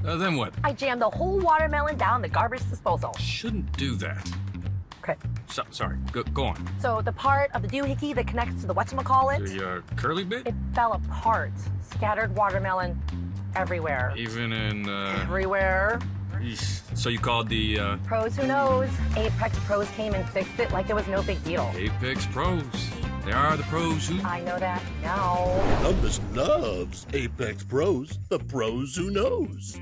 Then what? I jammed the whole watermelon down the garbage disposal. Shouldn't do that. Okay. Sorry, go on. So the part of the doohickey that connects to the whatchamacallit, The curly bit? it fell apart. Scattered watermelon everywhere. Even in, Everywhere. Eesh. So you called the, Pros who knows? Apex Pros came and fixed it like it was no big deal. Apex Pros. They are the pros who... I know that now. Columbus loves Apex Pros, the pros who knows.